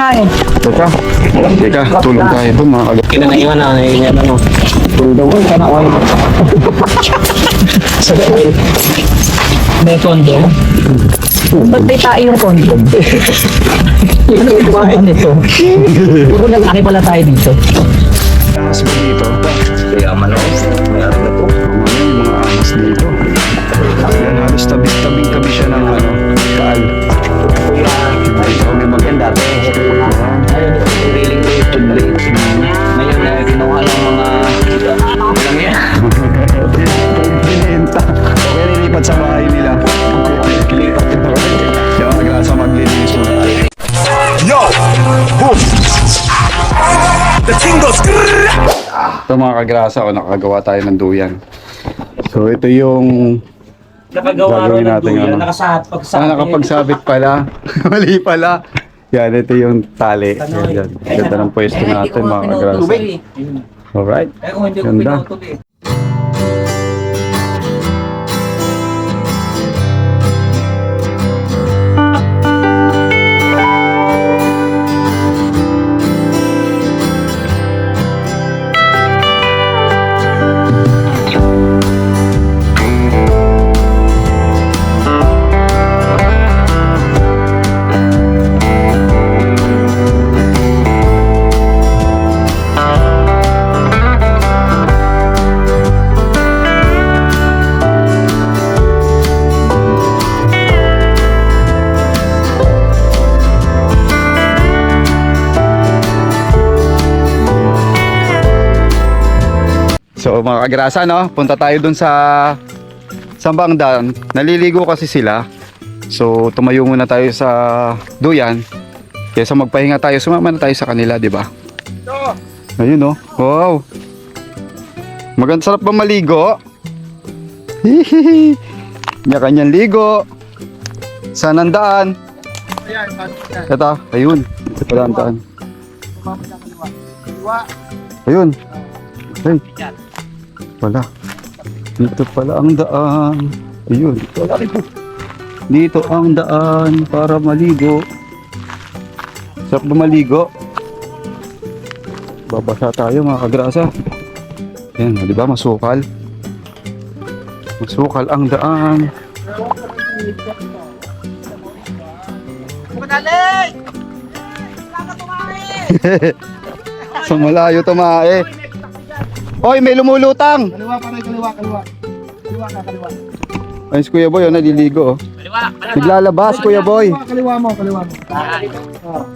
Teka, tulong tayo po mga kagawad. Kita na iwan na, ano. Tulong daw, sana ako. May condom. Ba't may tayo yung condom? Ano yung kumain nito? Puro lalaki pala tayo dito. Mas ba dito? Kaya manok. May ano na po. Yung mga amas dito. Yan, halos tabi siya ng kaal. Kuya, Dito kami maganda. ayun, feeling ko yung blade. Ngayon na ginawa ng mga lang yan. Binenta. Okay, nilipat sa bahay nila. Lipat ito. Kaya magrasa maglinis mo. Yo! Boom! The thing goes... Ito mga kagrasa, nakagawa tayo ng duyan. So ito yung Nakagawa gagawin rin ng natin, duyan. ano? Nakapagsabit. Nakapagsabit pala. Mali pala. Yan, ito yung tali. Yan. Ganda ng pwesto natin mga kagrasa. Alright. Eh kung hindi ko Ganda. pinutol eh. So mga kagrasa, no? Punta tayo dun sa Bangdan. Naliligo kasi sila. So tumayo muna tayo sa duyan. Kaysa magpahinga tayo, sumama na tayo sa kanila, di ba? Ayun, no? Wow! Maganda, sarap ba maligo? Hihihi! Kanya-kanyang ligo. Saan ang daan? Ito, ayun. Ito pala ang daan. Ayun. Ay. Wala. Dito pala ang daan. Ayun. Wala ito. Dito ang daan para maligo. Sarap ba maligo? Babasa tayo mga kagrasa. Ayan, di ba masukal? Masukal ang daan. Sa malayo tumae. Hoy, may lumulutang. Kaliwa pa rin, kaliwa. Kaliwa. Ayun si Kuya Boy, naliligo. Naglalabas, Kuya Boy. Kaliwa mo.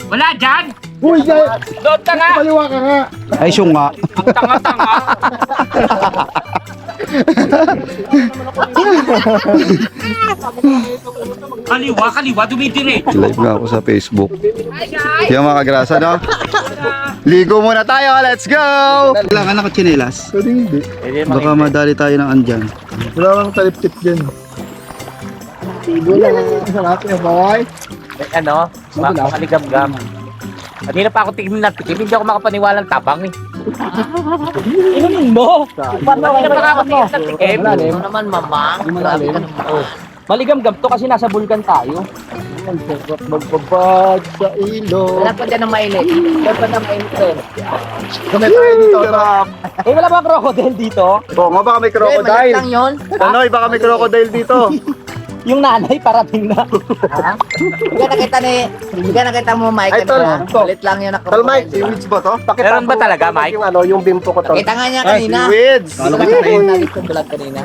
Wala dyan! Uy, dyan! Doon tanga! Kaliwa ka nga! Ay, siya nga. Ang tanga-tanga! Kaliwa, dumidiri! Live nga ako sa Facebook. Yung mga kagrasa, no? Ligo muna tayo, let's go! Kailangan ako chinelas. Pwede hindi. Baka madali tayo ng andyan. Wala kang talip-tip dyan. Wala kang sarap yung boy. Ano? Makaligam-gam. Kanina pa ako tignan na tikim, hindi ako makapaniwalang tabang eh. Inumin mo! Paano ka naman nakakatingin ng tikim? Ano naman mamang? Grabe ka naman. Maligam-gam to kasi nasa bulkan tayo. Magbabad sa ilo. Wala pa dyan ng mainit. Wala pa ng mainit eh. Kamay tayo dito. Eh wala ba crocodile dito? Oo nga, baka may crocodile. lang yun. Anoy, baka may crocodile dito. Yung nanay parating na. Hindi ka nakita mo, Mike. Ay, tol. Ulit lang yun ako. Tol Mike, seaweeds ba to? Meron ba talaga, Mike? Yung ano, yung bimpo ko to. Kita nga niya kanina. Seaweeds. Ano ka tayo nagistong bulat kanina?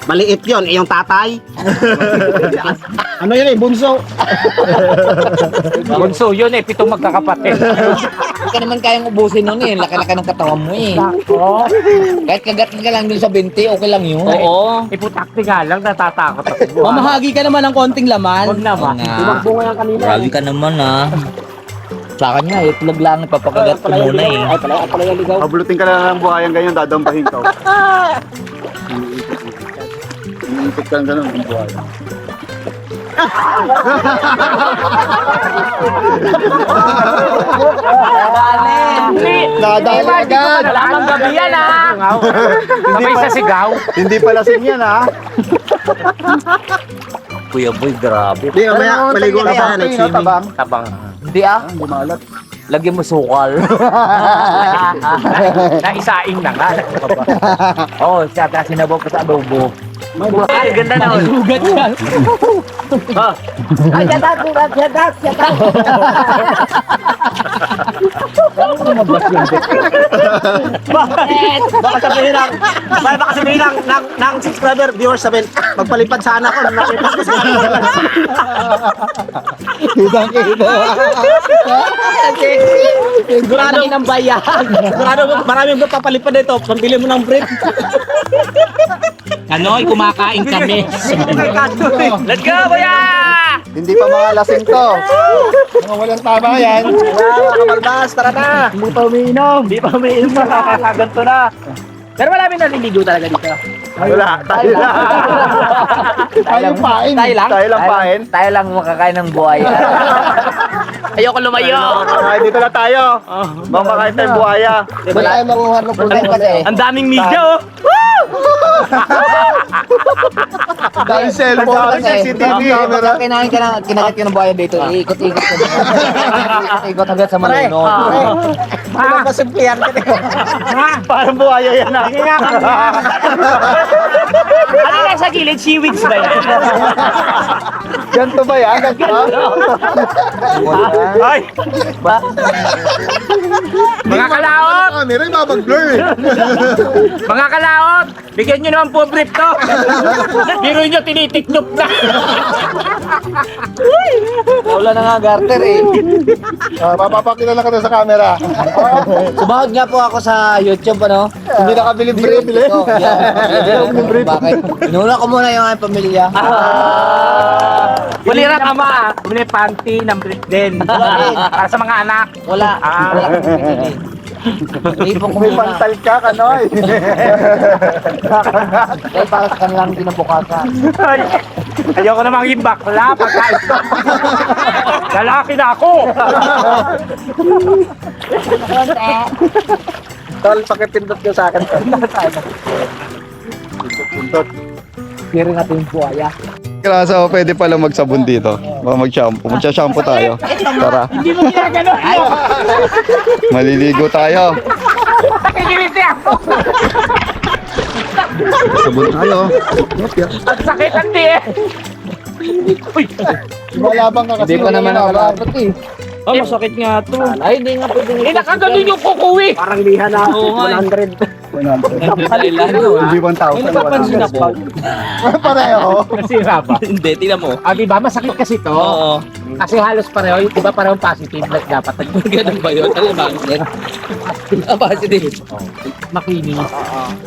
Maliit yun, yung tatay. Ano yun bunso? Bunso yun eh, pitong magkakapatid. Hindi ka naman kayang ubusin nun eh. Laki-laki ng katawan mo eh. Kahit kagat ka lang dun sa 20, okay lang yun. Oo. Iputakti nga lang, natatakot ako. Mamahagi ka naman ng konting laman. Huwag naman. Tumakbo nga yan kanina. Grabe ka naman ah. Sa kanya, itlog lang ipapakagat ko muna eh. Ay, pala yung ligaw. Abulutin ka na ng buhayan ganyan, dadambahin ka. Iniipit ka ng ganun ng buhayan. Nadali agad. Malamang gabi yan ah. Sabay sa sigaw. Hindi pala lasing yan, ha? Kuya boy, grabe. Hindi, mamaya, maligo ka pa. Tabang. Tabang. Hindi ah. Hindi maalat. Lagyan mo sukal. Naisaing na nga. Oo, siya kasi sinabaw pa sa adobo. Ay, ganda na. Lugat yan. Ay, shut up. Baka sabihin ng subscriber, viewers sabihin, magpalipad sana ako. Nakita ko sa Sigurado ng bayan. Sigurado maraming magpapalipad dito. Pambili mo ng brief. Kanoy, kumakain kami. Let's go, kuya! Hindi pa mga lasing to. Mga walang tama yan. Kamaldas, tara na. Hindi pa umiinom. Di pa may ganito na. Pero marami naliligo talaga dito. Wala, tayo lang. Tayo pain. Tayo lang? Tayo lang pain. Tayo lang makakain ng buhaya. Ayoko lumayo. Ay, dito na tayo. Mamakain tayo buhaya. Wala tayong manguha ng Kulay kasi. Ang daming media, oh. Dahil cellphone, CCTV camera. Kinain ka na, kinakit ka ng buhaya dito. Iikot-ikot ka. Ikot hanggang sa malunod. Ano ba simplihan ka dito? Parang buhaya yan ah. Ano lang sa gilid? Seaweeds ba yan? Ganto ba yan? Ganto? Ay! Mga kalaot! Camera, ibabag-blur eh. Mga kalaot! Bigyan nyo naman po brief to! Biro nyo tinitiknop na! Wala na nga garter eh. Papapakilala ka na sa camera. Sumahod nga po ako sa YouTube, ano? Hindi nakabili brief. Bakit? Inuna ko muna yung aking pamilya. Bulirang ama! Bumili panty ng brief din. Para sa mga anak. Wala. Wala akong pinili. Ipon ko May muna. pantal ka, Kanoy. Dahil para sa kanilang kinabukasan. Ay, ayoko na maging bakla pagkain ko. Lalaki na ako! Tol, pakipindot ko sa akin. Kiri natin yung buhaya. Krasa, pwede pala magsabon dito. Mag-shampoo. Magsha-shampoo tayo. Tara. Hindi mo ginagano. Maliligo tayo. Nakikiliti ako! Sabon tayo. Ang sakit ang tiyan! Uy! Malabang ka kasi. Hindi ko naman nakalapat eh. Oh, masakit nga to. Ay, hindi nga pwede. Eh, nakaganon yung kukuwi! Parang liha na Oo nga eh. 100. Hindi 1,000. May napapansin ako. Pareho. Nasira ba? Hindi, tingnan mo. Ah, di ba? Masakit kasi to. Oo. Kasi halos pareho. Di ba parehong positive? Like dapat Ganun ba yun? Ano ba? Ang positive. makinis.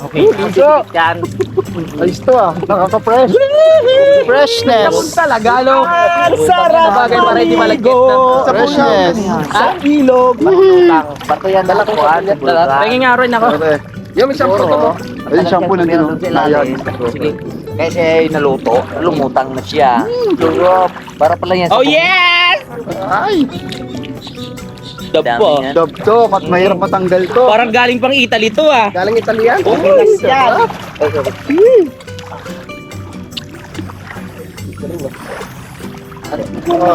Okay. So, yan. Ayos to ah. Nakaka-fresh. Freshness. Talaga, no? Sarap! Bagay para hindi malagkit na. Freshness. Sa ilog. Bato yan dala ko. Tingin nga rin ako. Yung may shampoo to mo. Ayun, shampoo nandito. Sige. Kasi naluto, lumutang na siya. Sarap. Para pala yan. Oh yes! Ay, Dabo. dab to. At mahirap matanggal to. Parang galing pang Italy to ah. Galing Italian. Yan.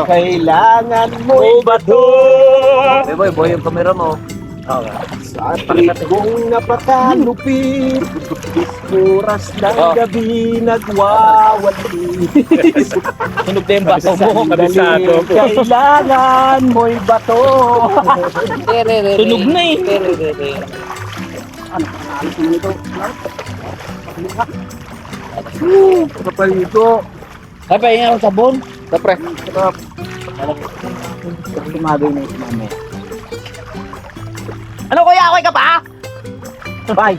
Kailangan mo ba to? Boy, yung kamera mo. sa kung napakalupit. Oras ng gabi nagwawali. Tunog na yung baso mo. Kabisado. Kailangan mo'y bato. Tunog na eh. Kapalito. Ay, pahinga akong sabon. Tapre. Tumagay na ito mamaya. Ano kuya? Okay ka pa? Bye.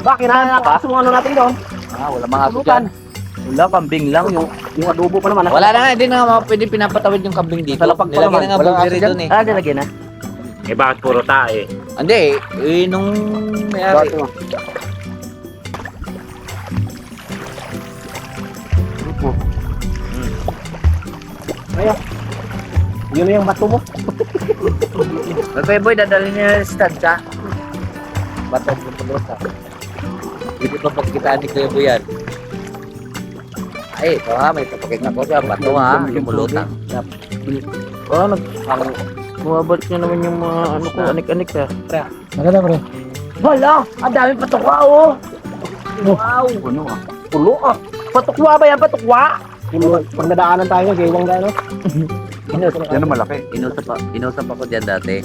Bakit na ka? Sumano natin doon. Wala mga aso dyan. Wala, kambing lang. Yung adobo pa naman. Wala na nga, hindi na nga pwede pinapatawid yung kambing dito. Salapag pa Nilagyan naman. na nga Walang bumiri aso doon eh. nilagyan na. Eh bakit puro tae? Hindi, nung may-ari. Yun na yung bato mo. May boy, dadalhin niya sa stanza. Bato ng pagluta. Hindi pa pagkitaan ni Kuya Boy yan. Ay, ito ha, may papakita ko siya. Bato ha, lumulutang. Bumabat niya naman yung mga ano ko, anik-anik ah. Maganda pre. Wala! Ang dami patukwa, oh! Wow! Ano ah? Pulo ah! Patukwa ba yan? Patukwa? Pag nadaanan tayo, gaywang gano. Yan ang malaki. Inusap ako dyan dati.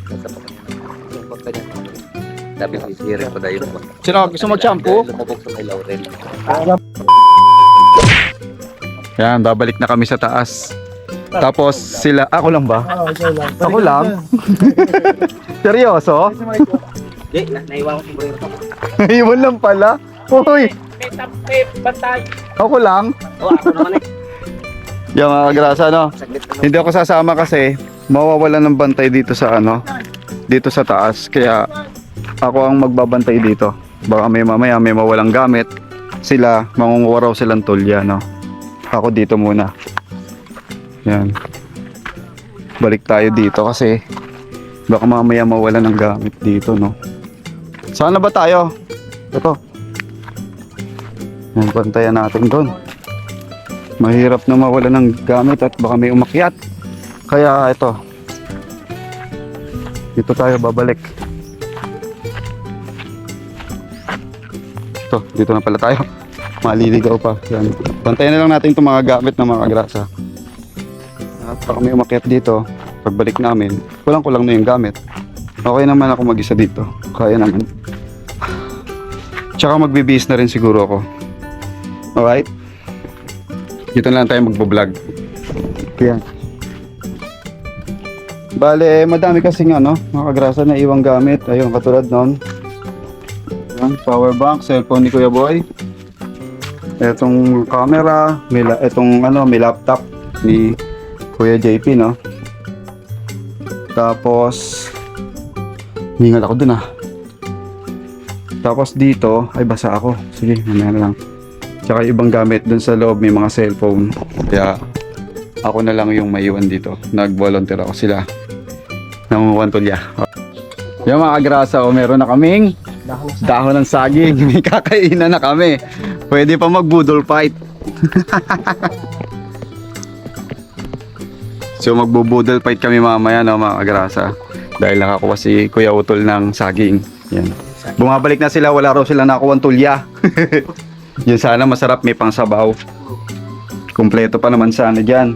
Inusap ako dyan. Yung pagkanyan. Sabi ko, isirin ko na yun. Sino gusto mag-shampoo? Lumabog sa may laurel. Yan, babalik na kami sa taas. Tapos sila, ako lang ba? Ako lang? Seryoso? Naiwan ko si Bro. Iwan lang pala. Uy, May bantay! ako lang. Ako naman eh. Yung mga grasa, no? Hindi ako sasama kasi mawawala ng bantay dito sa ano, dito sa taas. Kaya ako ang magbabantay dito. Baka may mamaya may mawalang gamit. Sila, mangunguha raw silang tulya, no? Ako dito muna. Yan. Balik tayo dito kasi baka mamaya mawala ng gamit dito, no? Saan na ba tayo? Ito. Yan, bantayan natin doon. Mahirap na mawala ng gamit at baka may umakyat. Kaya ito. Dito tayo babalik. Ito, dito na pala tayo. Maliligaw pa. Yan. Bantayan na lang natin itong mga gamit ng mga grasa. At baka may umakyat dito. Pagbalik namin, kulang-kulang na yung gamit. Okay naman ako mag-isa dito. Kaya naman. Tsaka magbibihis na rin siguro ako. Alright? Dito na lang tayo magbo-vlog. Yan. Bale, madami kasing ano, mga kagrasa na iwang gamit. Ayun, katulad nun. Yan, power bank, cellphone ni Kuya Boy. Etong camera, may laptop ni Kuya JP, no? Tapos, hingal ako dun ah. Tapos dito, ay basa ako. Sige, mamaya na lang. Tsaka ibang gamit dun sa loob, may mga cellphone. Kaya ako na lang yung maiwan dito. Nag-volunteer ako sila. Nangunguhan tulya. Yung mga agrasa, meron na kaming dahon ng saging. May kakainan na kami. Pwede pa mag-budol fight. So magbubudol fight kami mamaya, no, mga agrasa. Dahil nakakuha si Kuya Utol ng saging. Yan. Bumabalik na sila, wala raw sila nakuha ng tulya. Yun sana masarap, may pangsabaw. Kumpleto pa naman sana dyan.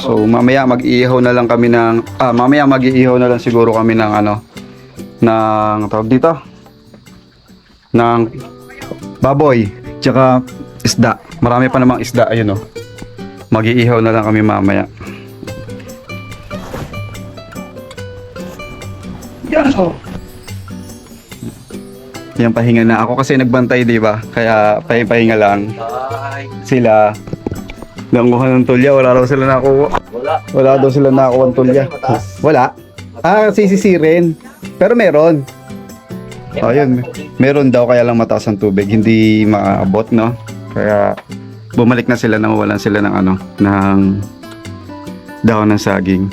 So mamaya mag-iihaw na lang kami ng mamaya mag-iihaw na lang siguro kami ng ano, ng tawag dito, ng baboy tsaka isda. Marami pa namang isda, ayun, oh. Mag-iihaw na lang kami mamaya. Yan, oh. Yan, pahinga na ako kasi nagbantay, di ba? Kaya pahinga lang. Sila nanguha ng tulya, wala raw sila nakuha. Wala daw sila nakuha ng tulya. Wala. Sisisirin. Pero meron. Ayun, meron daw, kaya lang mataas ang tubig, hindi maabot, no? Kaya bumalik na sila, nawawalan sila ng ano, ng dahon ng saging.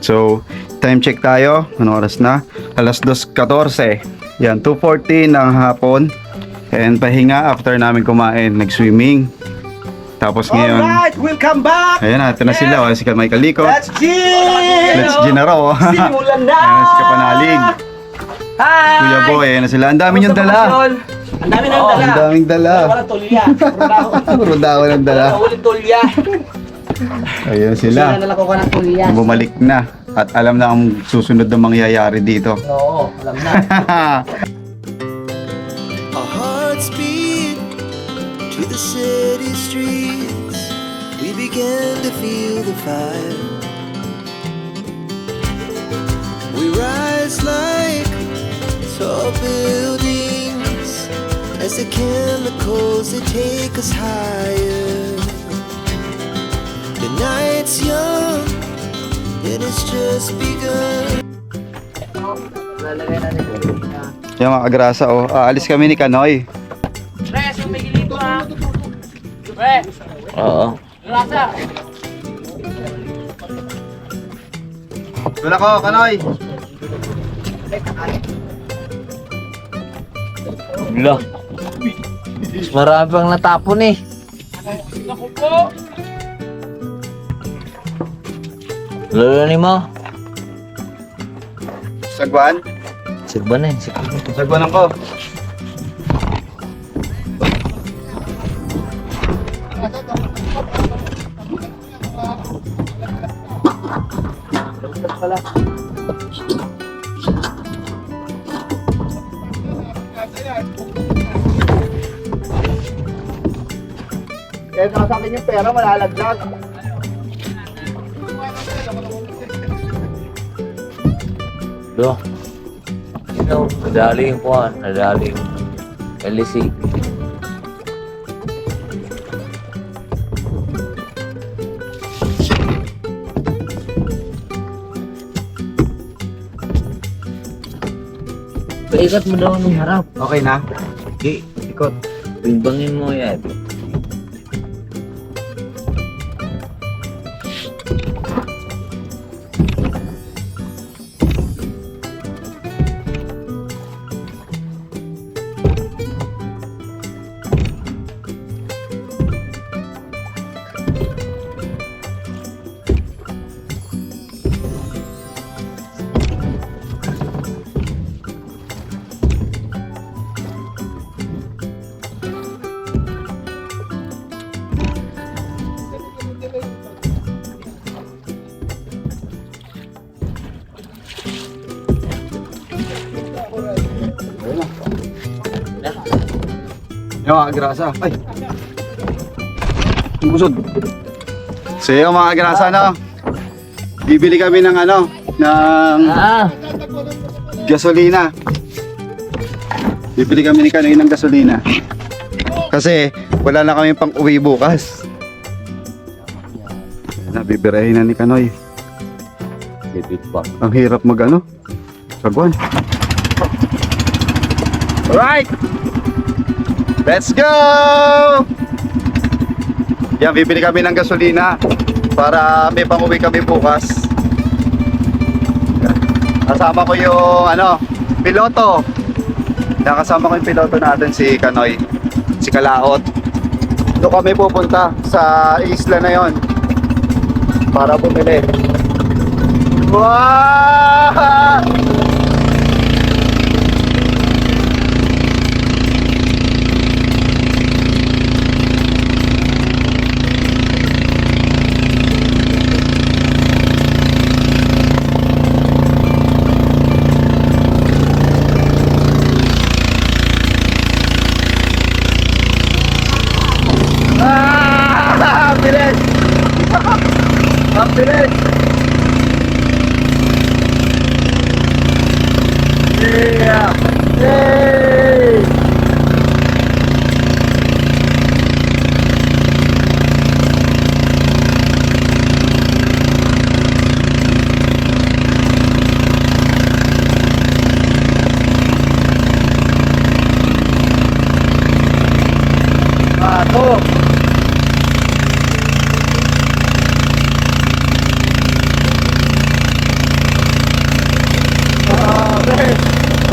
So, time check tayo. Ano oras na? Alas 2:14. Yan, 2:40 ng hapon. And pahinga after namin kumain, nag-swimming. Tapos ngayon, Alright, welcome back! ayan na, ito na sila. Si Kamay Kaliko. Let's G! Let's G na raw. Simulan na! Ayan si Kapanalig. Hi! Kuya Boy, ayan na sila. Ang dami niyong dala. Ang dami na yung dala. Ang daming dala. Walang tulya. Puro dahon ang dala. Ulit tulya. Ayun sila. Nalako ka ng tulya. Bumalik na. At alam na ang susunod na mangyayari dito. Oo, alam na. Our hearts beat to the city streets. We began to feel the fire. We rise like tall buildings as the chemicals they take us higher. The night's young and it's just begun. Yung mga agrasa, oh. Aalis kami ni Kanoy. Pre, sumigil dito ha! Pre! Oo. Rasa! Wala ko, Kanoy. Wala. Marami pang natapon eh. Ako po! Lalo ni mo. Sagwan? Sirba na yun. Sagwan ako. Eh, nasa akin yung pera, malalaglag. Do. Nadali yung kuhan. Nadali yung LC. Paikat mo daw ng harap. Okay na? Di, ikot. Bimbangin mo yan. Yung mga grasa. Ay! Busod. So yung mga grasa, no? Bibili kami ng ano, ng gasolina. Bibili kami ni Kanoy ng gasolina. Kasi wala na kami pang uwi bukas. Nabibirahin na ni Kanoy. Ang hirap mag ano, sagwan. Alright! Let's go! Yan, bibili kami ng gasolina para may pang-uwi kami bukas. Kasama ko yung ano, piloto. Kasama ko yung piloto natin, si Kanoy, si Kalaot. Doon kami pupunta sa isla na yon para bumili. Wow! Bilis! Ang bilis! Yeah! Hey! Pato!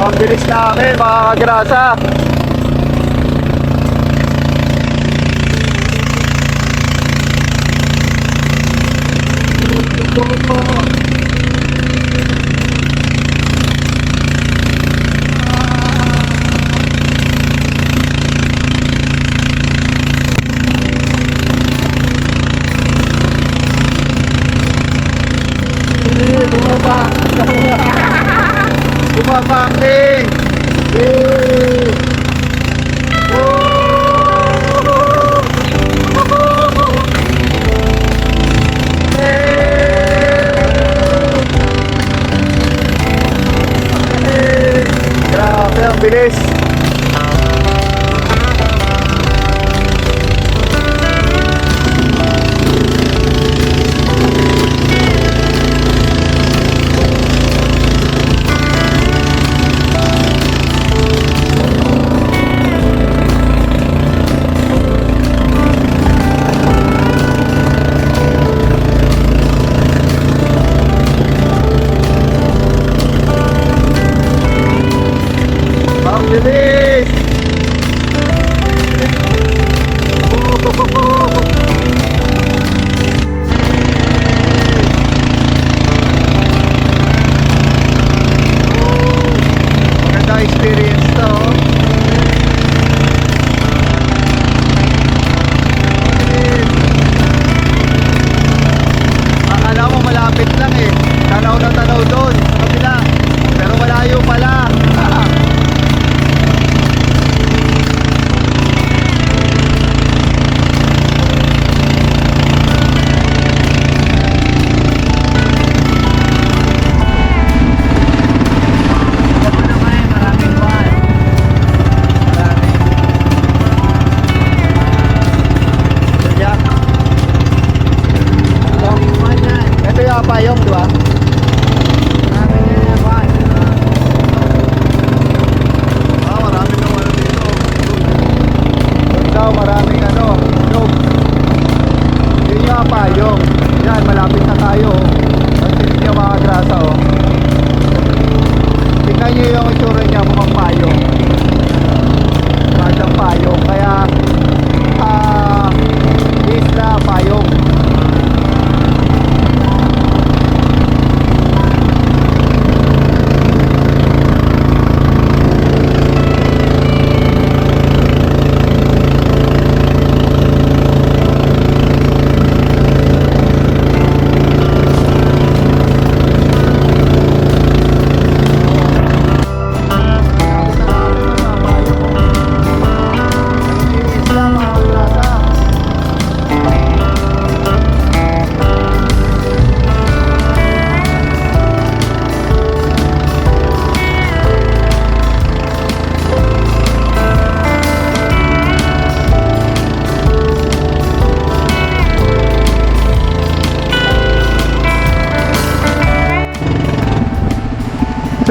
Ang bilis namin mga kagrasa. Bumabangking! Grabe ang bilis! experience to. Akala mo malapit lang eh. Tanaw na tanaw doon sa kabila. Pero malayo pala. Ito yung payong, di ba? Marami na wala dito. Ikaw, maraming ilog. Yun yung payong. Yan, malapit na tayo. Pansin niyo mga grasa, oh. Tingnan niyo yung itsura niya, mukhang payong. Madang payong. Kaya, isla payong.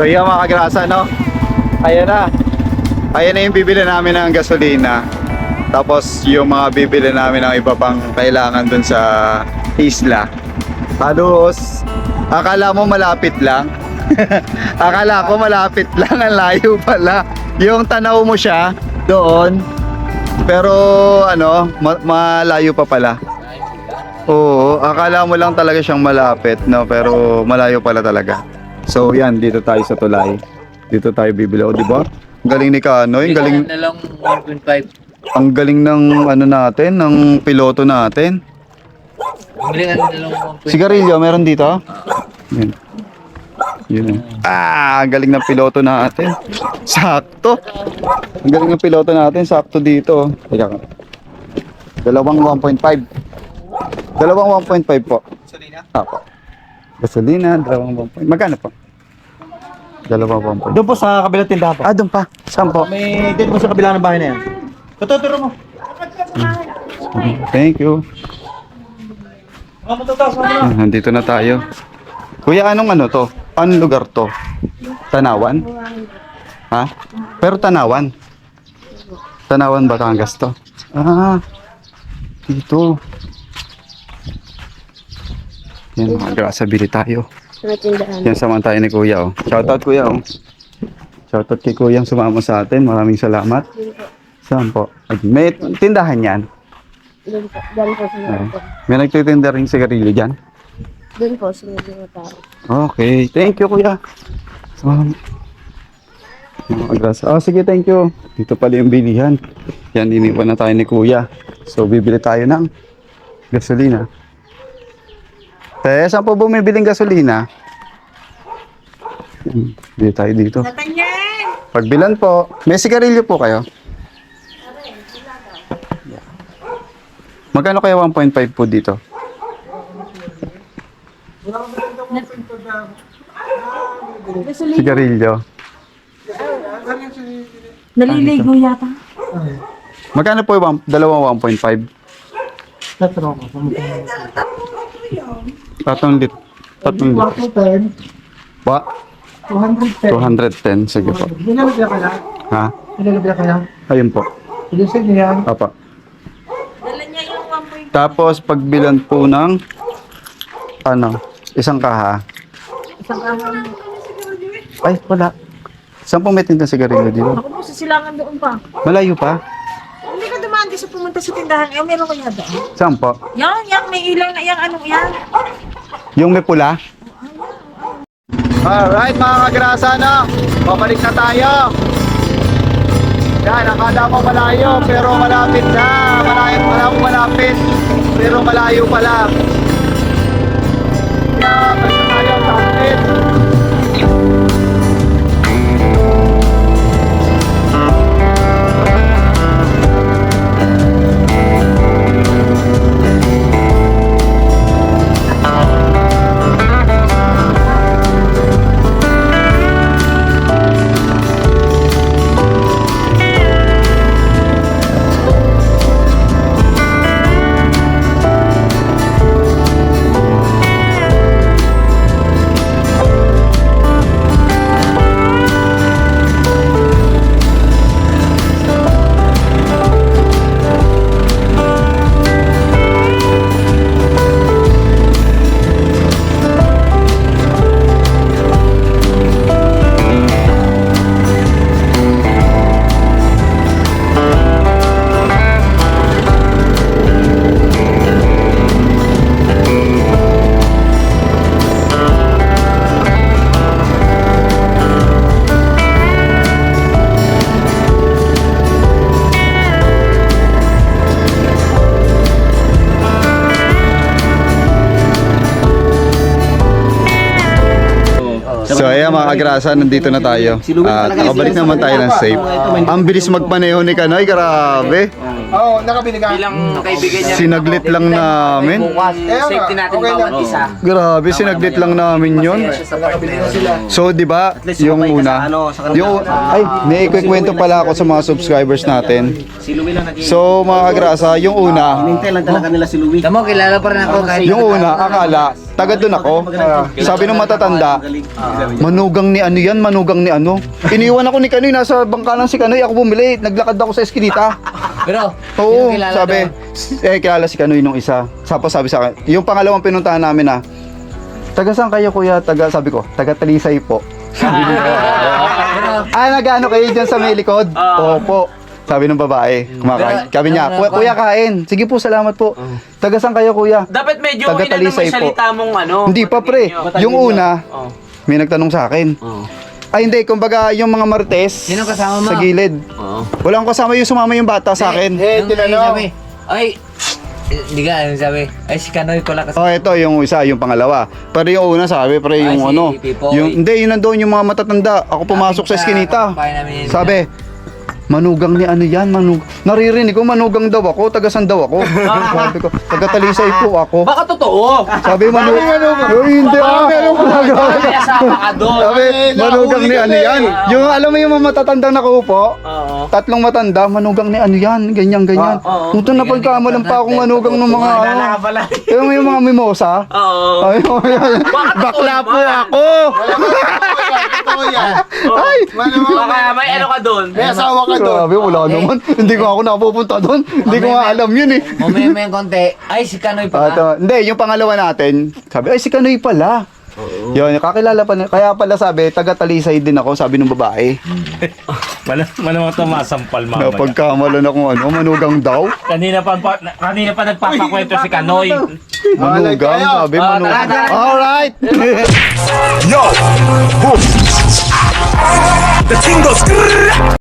So yun mga kagrasa, no? Ayan na. Ayan na yung bibili namin ng gasolina. Tapos yung mga bibili namin ng iba pang kailangan dun sa isla. Halos, akala mo malapit lang. Akala ko malapit lang, ang layo pala. Yung tanaw mo siya doon. Pero malayo pa pala. Oo, akala mo lang talaga siyang malapit, no? Pero malayo pala talaga. So yan, dito tayo sa tulay. Dito tayo bibili, di ba? Ang galing ni Kanoy, ang galing. Na lang 1.5. Ang galing ng natin, ng piloto natin. Bilingan na lang 1.5. Sigarilyo, meron dito? Yan. Yun. Ang galing ng piloto natin. Sakto. Ang galing ng piloto natin, sakto dito. Teka ka. Dalawang 1.5. Dalawang 1.5 po. Gasolina? Apo. Gasolina, dalawang 1.5. Magkano po? Dalawang 1.5. Doon po sa kabilang tindahan po. Doon pa. Saan po? May dito po sa kabilang ng bahay na yan. Tututuro mo. Thank you. Nandito na tayo. Kuya, anong to? Anong lugar to? Tanawan? Ha? Pero Tanawan? Tanawan, Batangas to? Dito. Yan, mag-asabili tayo. Yan, samahan tayo ni Kuya, oh. Shoutout, Kuya, oh. Shoutout kay Kuya ang sumama sa atin. Maraming salamat. Saan po? May tindahan yan? Doon po sa mga po. May nagtitinda rin sigarilyo dyan? Doon po sa mga tao. Okay, thank you Kuya. Sige, thank you. Dito pala yung bilihan. Yan, iniwan na tayo ni Kuya. So, bibili tayo ng gasolina. Saan po bumibiling gasolina? Bili tayo dito. Pagbilan po. May sigarilyo po kayo? Magkano kaya 1.5 po dito? Sigarilyo. Naliligo yata. Magkano po yung dalawang 1.5? Tatlong lit. Ba? 210. Sige po. Nilalagyan ka lang. Ha? Nilalagyan ka lang. Ayun po. Ilusig niya yan. Apa. Tapos pagbilan po ng isang kaha. Ay, wala. Saan po may tindahan sigarilyo dito? Ako po sa silangan doon pa. Malayo pa? Hindi ka dumaan di sa pumunta sa tindahan. Meron ko yan doon. Saan po? Yan, may ilaw na yan. Anong yan? Yung may pula? Alright mga kagrasa, babalik na tayo. Yan, akala mo malayo, pero malapit na. Malapit, pero malayo pala. Yan, basta tayo sa atin. So ayan mga kagrasa, nandito na tayo. At nakabalik naman tayo ng safe. Ang bilis magpaneho ni Kanoy, grabe. Oo, nakabili ka. Bilang kaibigan niya. Sinaglit lang namin. Safety natin bawat isa. Grabe, sinaglit lang namin yon. So, di ba, yung una, may ikikwento pala ako sa mga subscribers natin. Si Louie lang naging... So, mga kagrasa, yung una, Hinintay lang talaga nila si Louie. Tamo, kilala pa rin ako kahit yung una, akala, taga doon ako. Sabi ng matatanda, manugang ni ano yan, manugang ni ano. Iniwan ako ni Kanoy, nasa bangkalan si Kanoy, ako bumili, naglakad ako sa eskinita. Pero, Oo, sino kilala sabi, doon? kilala si Kanoy nung isa. Tapos sabi sa akin, yung pangalawang pinuntahan namin na, taga saan kayo kuya? Sabi ko, taga Talisay po. Nag-ano kayo dyan sa may likod? Opo. Sabi ng babae, kumakain. Sabi niya, kuya kain. Sige po, salamat po. Taga saan kayo kuya? Dapat medyo Taga inano mo Talisay yung po. salita mong ano. Hindi pa pre. Yung una, may nagtanong sa akin. Ay hindi, kumbaga yung mga Martes Sino kasama mo? sa gilid. Wala akong kasama yung sumama yung bata sa akin. Sabi, ay, hindi ka, ano sabi? Ay, si Kanoy ko lang kasi. Oh, ito yung isa, yung pangalawa. Pero yung una sabi, pre, yung si ano, Pipoy. hindi, yun nandoon yung mga matatanda. Ako pumasok sa eskinita. Sabi, manugang ni ano yan, naririnig ko, manugang daw ako, tagasan daw ako. Sabi ko, taga Talisay po ako. Baka totoo. Sabi, hindi meron ko May asawa ka doon. Sabi, manugang ni ano yan. Yung, alam mo yung mga matatandang nakaupo, Oo. tatlong matanda, manugang ni ano yan, ganyan. Ito na pagkamalan pa akong manugang ng mga ano. Nalala ka pala. Yung mga mimosa. Oo. Ay, bakla po ako. Ay, Baka may ano ka doon. May asawa ka doon. grabe, wala naman. Hindi ko ako napupunta doon. Hindi ko nga alam yun eh. May konti. Ay, si Kanoy pa. Hindi, yung pangalawa natin, sabi, ay si Kanoy pala. Yun, kakilala pa, kaya pala sabi, taga Talisay din ako, sabi ng babae. Malamang tumasampal mamaya. Napagkamalan akong ano, manugang daw. Kanina pa nagpapakwento si Kanoy. Manugang, sabi manugang. Alright! Yo! Who? The king goes.